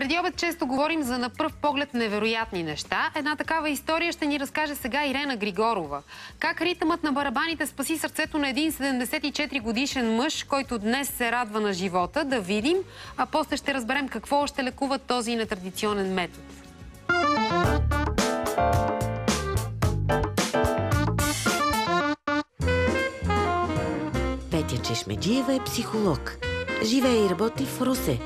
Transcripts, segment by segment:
Преди обед често говорим за на пръв поглед невероятни неща. Една такава история ще ни разкаже сега Ирена Григорова. Как ритъмът на барабаните спаси сърцето на един 74 годишен мъж, който днес се радва на живота. Да видим, а после ще разберем какво още лекува този нетрадиционен метод. Петя Чешмеджиева е психолог. Живее и работи в Русе.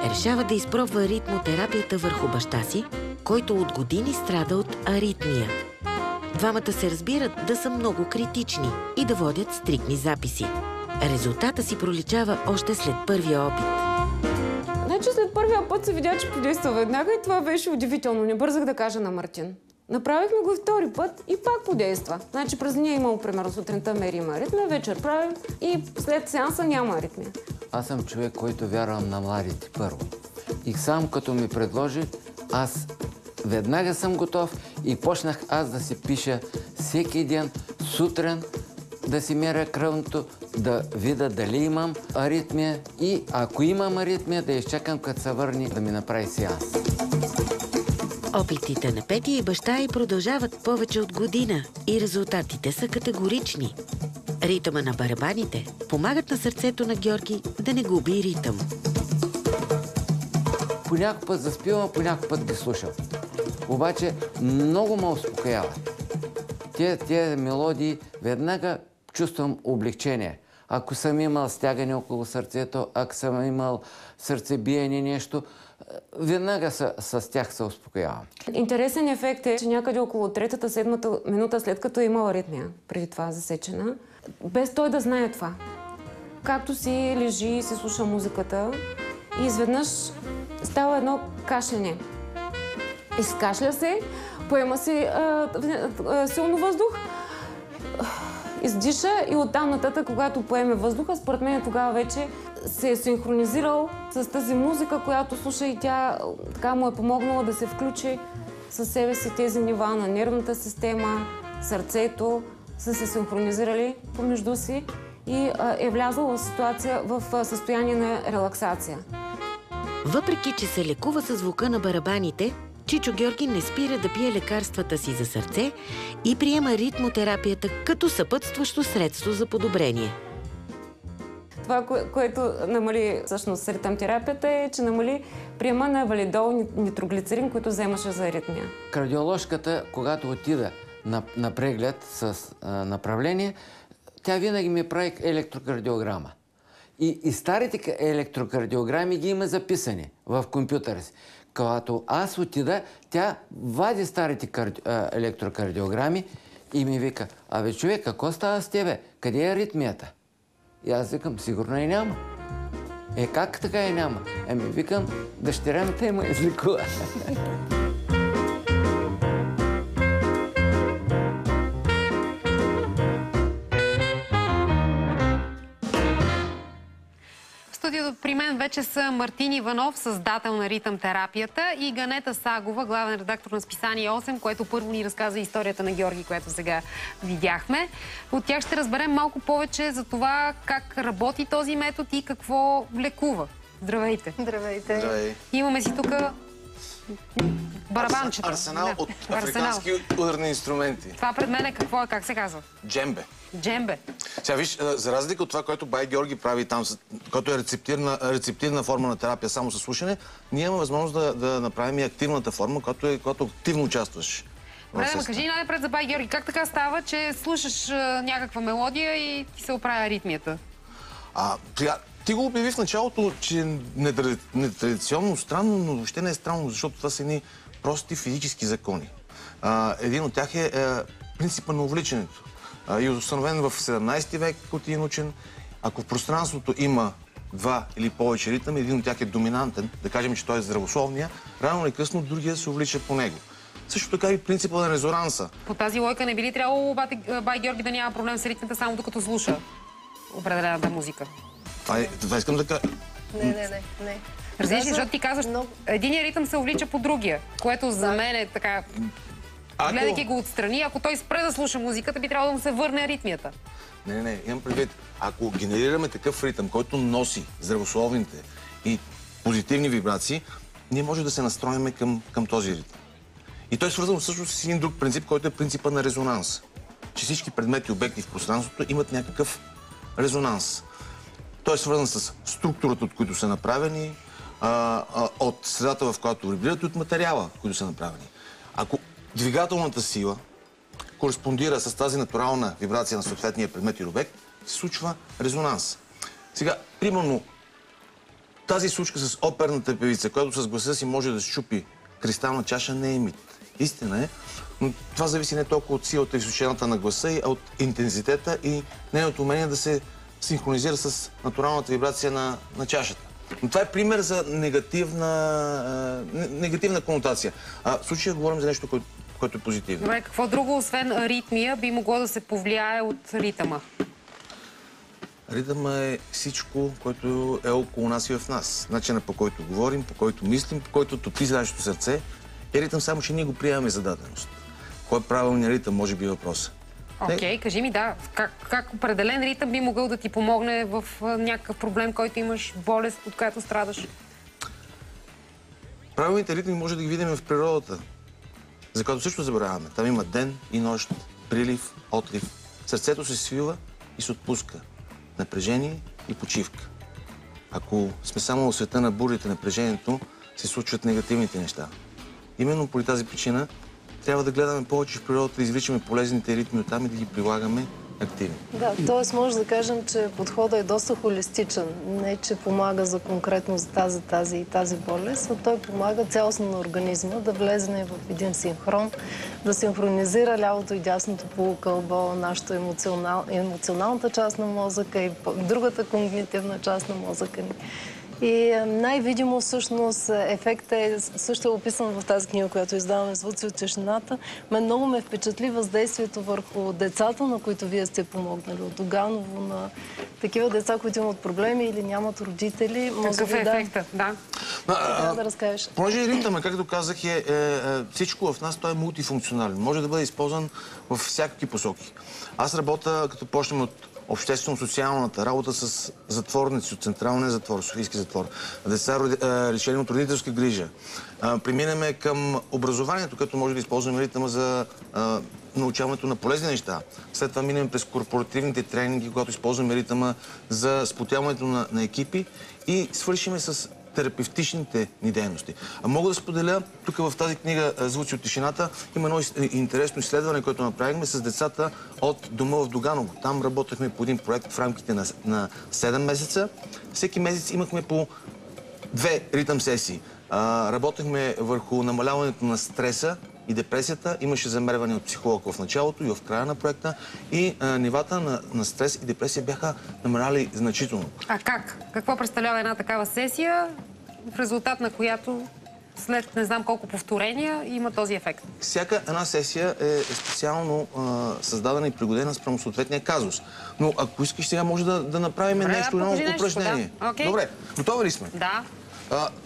Решава да изпробва ритмотерапията върху баща си, който от години страда от аритмия. Двамата се разбират да са много критични и да водят стриктни записи. Резултата си проличава още след първия опит. Значи след първия път се видя, че подейства веднага и това беше удивително. Не бързах да кажа на Мартин. Направихме го и втори път и пак подейства. Значи през деня имало, примерно, сутринта мерима аритмия, вечер правим и след сеанса няма аритмия. Аз съм човек, който вярвам на младите първо. И сам като ми предложи, аз веднага съм готов и почнах аз да си пиша всеки ден, сутрин, да си меря кръвното, да видя дали имам аритмия и ако имам аритмия, да изчакам като се върне да ми направи сеанс. Опитите на Петя и баща й продължават повече от година и резултатите са категорични. Ритъма на барабаните помагат на сърцето на Георги да не губи ритъм. Понякога път заспивам, понякога път ги слушам. Обаче много ме успокояват. Тези мелодии веднага чувствам облегчение. Ако съм имал стягане около сърцето, ако съм имал сърцебиене нещо, веднага с тях се успокоявам. Интересен ефект е, че някъде около третата, седмата минута след като е имал аритмия, преди това засечена, без той да знае това. Както си лежи и си слуша музиката и изведнъж става едно кашляне. Изкашля се, поема си силно въздух, издиша и оттам нататък, когато поеме въздуха, според мен тогава вече се е синхронизирал с тази музика, която слуша и тя така му е помогнала да се включи със себе си тези нива на нервната система, сърцето, са се синхронизирали помежду си и е влязъл в състояние на релаксация. Въпреки че се лекува със звука на барабаните, Чичо Георги не спира да пие лекарствата си за сърце и приема ритмотерапията като съпътстващо средство за подобрение. Това, което намали всъщност ритъм-терапията е, че намали приема на валидол, нитроглицерин, който вземаше за аритмия. Кардиоложката, когато отида на преглед с направление, тя винаги ми прави електрокардиограма. И старите електрокардиограми ги има записани в компютъра си. Когато аз отида, тя вади старите електрокардиограми и ми вика: абе човек, какво става с тебе? Къде е аритмията? И аз викам: сигурно и няма. Как така и няма? Викам, дъщерямата има излекува. Студиото при мен вече са Мартин Иванов, създател на ритъм терапията, и Ганета Сагова, главен редактор на списание 8, което първо ни разказа историята на Георги, която сега видяхме. От тях ще разберем малко повече за това как работи този метод и какво лекува. Здравейте! Здравейте! Здравей. Имаме си тук барабанчета. Арсенал от африкански ударни инструменти. Това пред мен какво е? Как се казва? Джембе. Джембе. Сега виж, за разлика от това, което бай Георги прави там, който е рецептивна форма на терапия само със слушане, ние имаме възможност да направим и активната форма, която активно участваш. Добре, кажи най-напред за бай Георги. Как така става, че слушаш някаква мелодия и ти се оправя аритмията? Ти го обяви в началото, че е нетрадиционно, странно, но въобще не е странно, защото това са едни прости физически закони. Един от тях е принципа на увличането. И установен в 17 век от един учен. Ако в пространството има два или повече ритъм, един от тях е доминантен, да кажем, че той е здравословния, рано или късно другия се увлича по него. Също така и принципа на резонанса. По тази логика не би ли трябвало бай Георги да няма проблем с ритмите само докато слуша определената музика? Това искам да кажа. Не. Разбираш ли, защото ти казваш, единият ритъм се увлича по другия, което за мен е така... Гледайки го отстрани, ако той спре да слуша музиката, би трябвало да му се върне аритмията. Не, имам предвид. Ако генерираме такъв ритъм, който носи здравословните и позитивни вибрации, ние може да се настроим към този ритъм. И той е свързан всъщност с един друг принцип, който е принципа на резонанс. Че всички предмети и обекти в пространството имат някакъв резонанс. Той е свързан с структурата, от които са направени, от средата, в която вибрират, и от материала, в които са направени. Ако двигателната сила кореспондира с тази натурална вибрация на съответния предмет или обект, се случва резонанс. Сега, примерно, тази случка с оперната певица, която с гласа си може да счупи кристална чаша, не е мит. Истина е, но това зависи не толкова от силата и височината на гласа, а от интензитета и нейното умение да се синхронизира с натуралната вибрация на чашата. Но това е пример за негативна конотация. В случая говорим за нещо, което е позитивно. Добре, какво друго, освен аритмия, би могло да се повлияе от ритъма? Ритъма е всичко, което е около нас и в нас. Начинът, по който говорим, по който мислим, по който топи нашето сърце, е ритъм, само че ние го приемаме за даденост. Кой е правилният ритъм, може би е въпросът. Окей, кажи ми, да, как определен ритъм би могъл да ти помогне в някакъв проблем, който имаш, болест, от която страдаш? Правилните ритми може да ги видим в природата, за която също забравяме. Там има ден и нощ, прилив, отлив. Сърцето се свива и се отпуска. Напрежение и почивка. Ако сме само в света на бурите, напрежението, се случват негативните неща. Именно по тази причина трябва да гледаме повече в природата, да извличаме полезните ритми оттам и да ги прилагаме активно. Да, т.е. може да кажем, че подходът е доста холистичен. Не, че помага за конкретно за тази и тази болест, а той помага цялостно на организма да влезне в един синхрон, да синхронизира лявото и дясното полукълбо, нашата емоционалната част на мозъка и другата когнитивна част на мозъка ни. И най-видимо всъщност ефектът е също описан в тази книга, която издаваме "Звуци от тишината". Много ме впечатли въздействието върху децата, на които вие сте помогнали. От Доганово на такива деца, които имат проблеми или нямат родители. Какъв е ефектът? Да. Трябва да разкажеш. Понеже ритъмът, както казах, всичко в нас, той е мултифункционален. Може да бъде използван във всякакви посоки. Аз работя, като почнем от обществено-социалната работа с затворници от Централния затвор, Софийски затвор, деца лишени от родителска грижа. Преминеме към образованието, като може да използваме ритъма за научаването на полезни неща. След това минем през корпоративните тренинги, когато използваме ритъма за сплотяването на екипи и свършиме с терапевтичните ни дейности. Мога да споделя, тук в тази книга "Звуци от тишината" има едно интересно изследване, което направихме с децата от дома в Доганово. Там работехме по един проект в рамките на 7 месеца. Всеки месец имахме по 2 ритъм сесии. Работехме върху намаляването на стреса и депресията. Имаше замерване от психолог в началото и в края на проекта. И нивата на стрес и депресия бяха намаляли значително. А как? Какво представлява една такава сесия, в резултат на която след не знам колко повторения има този ефект? Всяка една сесия е специално създадена и пригодена спрямо съответния казус. Но ако искаш, сега може да направим нещо, едно упражнение. Да. Okay. Добре, готови ли сме? Да.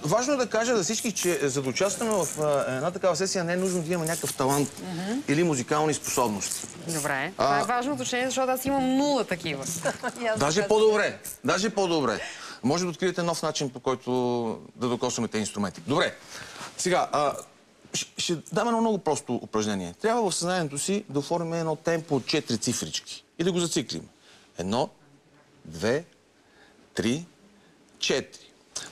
Важно е да кажа за всички, че за да участваме в една такава сесия не е нужно да имаме някакъв талант или музикални способности. Добре. Това е важно уточнение, защото аз имам 0 такива. Даже по-добре. Даже по-добре. Може да откриете нов начин, по който да докосваме тези инструменти. Добре. Сега, ще дам едно много просто упражнение. Трябва в съзнанието си да оформим едно темпо от 4 цифрички и да го зациклим. 1, 2, 3, 4.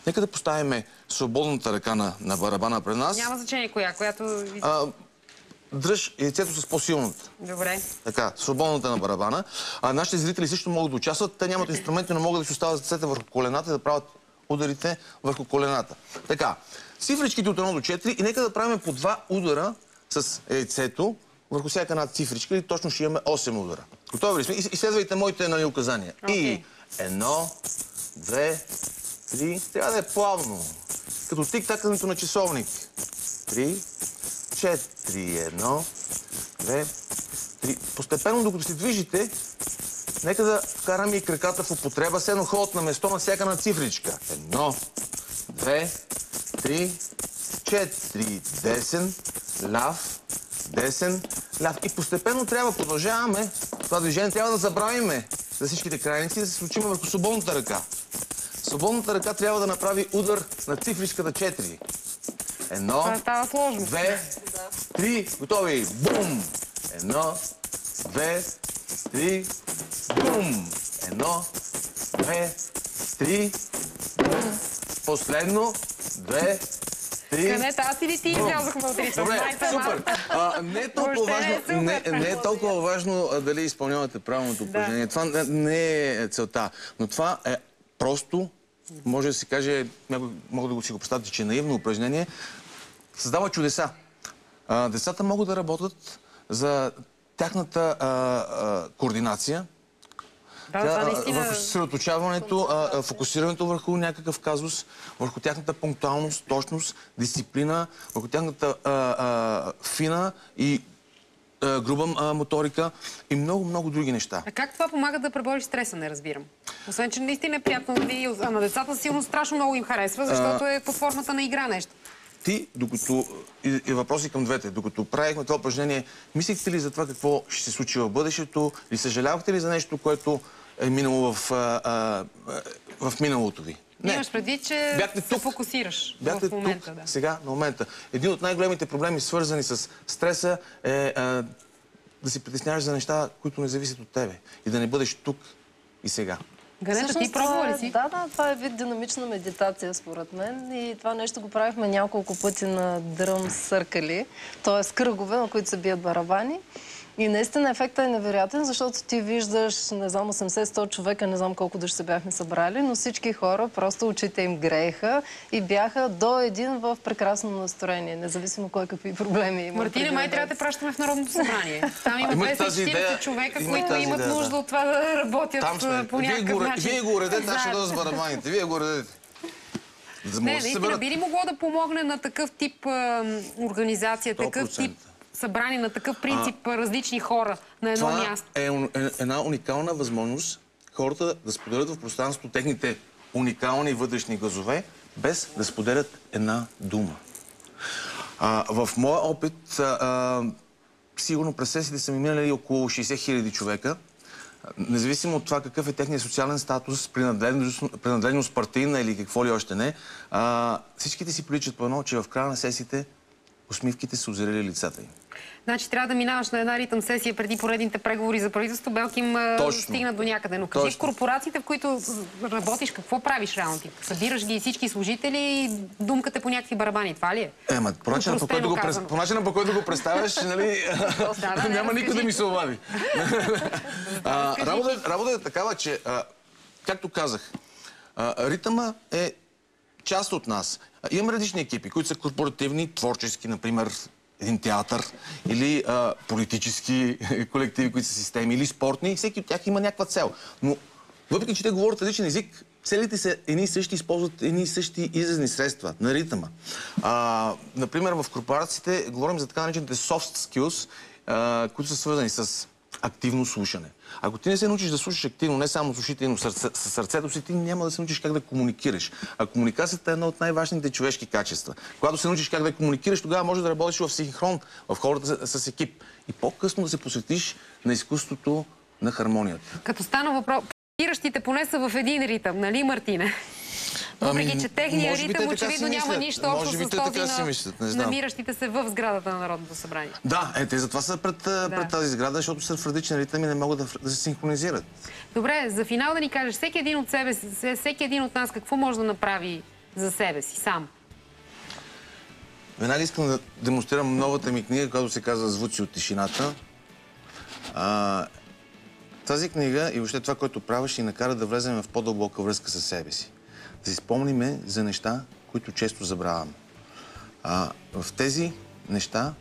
Нека да поставим свободната ръка на барабана пред нас. Няма значение коя, която... Дръж яйцето с по-силната. Добре. Така, свободната на барабана. Нашите зрители също могат да участват. Те нямат инструменти, но могат да си оставят ръцете върху колената и да правят ударите върху колената. Така, цифричките от 1 до 4 и нека да правим по 2 удара с яйцето върху всяка една цифричка и точно ще имаме 8 удара. Готови ли сме? И следвайте моите указания. И 1, 2, 3, трябва да е плавно. Като тик-такането на часовник. 3, 4, 1, 2, 3. Постепенно, докато се движите, нека да вкараме и краката в употреба. Седно ходят на место на всяка на цифричка. 1, 2, 3, 4. Десен, ляв, десен, ляв. И постепенно трябва да продължаваме това движение. Трябва да забравиме за всичките крайници и да се случим върху свободната ръка. Свободната ръка трябва да направи удар на цифричката 4. Едно, Това става сложно. 2, 3, готови. Бум! 1, 2, 3, бум! 1, 2, 3, бум! Последно, 2, 3. Ганета, аз или ти излязохме от ритъм? Добре, супер. Не е толкова важно дали изпълнявате правилното упражнение. Това не е целта. Но това е просто, може да се каже, мога да си го представите, че е наивно упражнение, създава чудеса. Децата могат да работят за тяхната координация, в съсредоточаването, фокусирането върху някакъв казус, върху тяхната пунктуалност, точност, дисциплина, върху тяхната фина и груба моторика и много други неща. А как това помага да пребориш стреса, не разбирам? Освен, че наистина е приятно, а на децата сигурно страшно много им харесва, защото е под формата на игра нещо. Ти, докато, и въпроси към двете, докато правихме това упражнение, мислихте ли за това какво ще се случи в бъдещето или съжалявахте ли за нещо, което е минало в миналото ви? Не. Имаш предвид, че се фокусираш в момента. Тук, сега, на момента. Един от най-големите проблеми, свързани с стреса, е да се притесняваш за неща, които не зависят от тебе. И да не бъдеш тук и сега. Ганета, ти пробва ли си? Да, това е вид динамична медитация, според мен. И това нещо го правихме няколко пъти на дръм съркали, т.е. кръгове, на които се бият барабани. И наистина ефектът е невероятен, защото ти виждаш, не знам, 80-100 човека, не знам колко души се бяхме събрали, но всички хора, просто очите им грееха и бяха до един в прекрасно настроение, независимо кой какви проблеми има. Мартине, май трябва да те пращаме в Народното събрание. Там има 240 човека, които имат нужда от това да работят по някакъв начин. Вие го уредете, аз ще дойда с барабаните. Вие го уредете. Не, наистина, би ли могло да помогне на такъв тип организация, такъв тип събрани на такъв принцип различни хора на едно място? Това е една уникална възможност хората да споделят в пространството техните уникални вътрешни гласове, без да споделят една дума. В моя опит, сигурно през сесиите са ми минали около 60 000 човека. Независимо от това какъв е техният социален статус, принадлежност партийна или какво ли още не, всичките си приличат по едно, че в края на сесиите усмивките са озарили лицата им. Значи трябва да минаваш на една ритъм сесия преди поредните преговори за правителство, белки им стигнат до някъде. Но кажи, в корпорациите, в които работиш, какво правиш реално ти? Събираш ги всички служители и думкате по някакви барабани. Това ли е? По начина, по който го представяш, нали, няма никой да ми се обади. Работа е такава, че, както казах, ритъма е част от нас. Имаме различни екипи, които са корпоративни, творчески, например, един театър, или политически колективи, които са системи, или спортни. Всеки от тях има някаква цел. Но, въпреки че те говорят различен език, целите са едни и същи, използват едни и същи изразни средства на ритъма. Например, в корпорациите говорим за така наречените soft skills, които са свързани с активно слушане. Ако ти не се научиш да слушаш активно, не само с ушите, но с сърцето си, ти няма да се научиш как да комуникираш. А комуникацията е едно от най-важните човешки качества. Когато се научиш как да комуникираш, тогава можеш да работиш в синхрон, в хората с екип. И по-късно да се посветиш на изкуството на хармонията. Като стана въпрос, пиращите поне са в един ритъм, нали, Мартине? Въпреки, че техният ритъм очевидно няма нищо общо с този на намиращите се в сградата на Народното събрание. Да, те затова са пред тази сграда, защото са в различен ритъм и не могат да се синхронизират. Добре, за финал да ни кажеш, всеки един от нас какво може да направи за себе си сам? Веднага искам да демонстрирам новата ми книга, която се казва "Звуци от тишината". Тази книга и въобще това, което правя, ще ни накара да влезем в по-дълбока връзка с себе си. Да си спомниме за неща, които често забравяме. В тези неща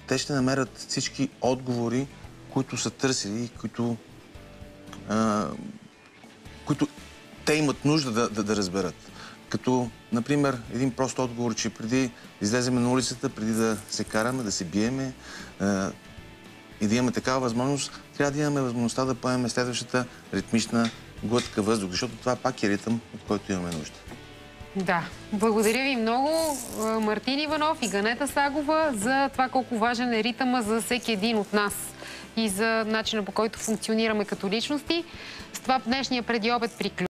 те ще намерят всички отговори, които са търсили и които те имат нужда да разберат. Като, например, един прост отговор, че преди да излеземе на улицата, преди да се караме, да се биеме и да имаме такава възможност, трябва да имаме възможността да поемем следващата ритмична глътка въздух, защото това пак е ритъм, от който имаме нужда. Да. Благодаря ви много, Мартин Иванов и Ганета Сагова, за това колко важен е ритъма за всеки един от нас и за начина, по който функционираме като личности. С това днешния предиобед приключва.